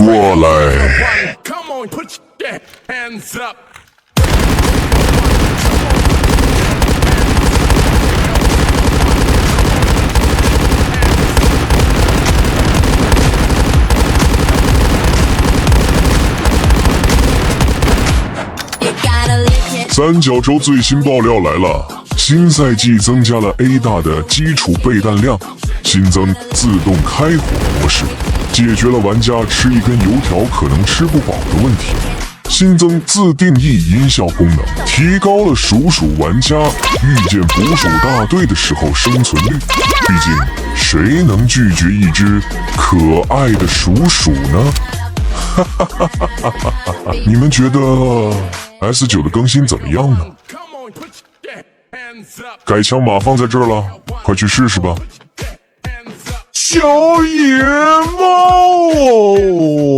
过来。三角洲最新爆料来了，新赛季增加了 A 大的基础备弹量，新增自动开火模式，解决了玩家吃一根油条可能吃不饱的问题。新增自定义音效功能，提高了鼠鼠玩家遇见捕鼠大队的时候生存率。毕竟，谁能拒绝一只可爱的鼠鼠呢？哈哈哈哈哈哈！你们觉得 S9 的更新怎么样呢？改枪码放在这儿了，快去试试吧。小野猫。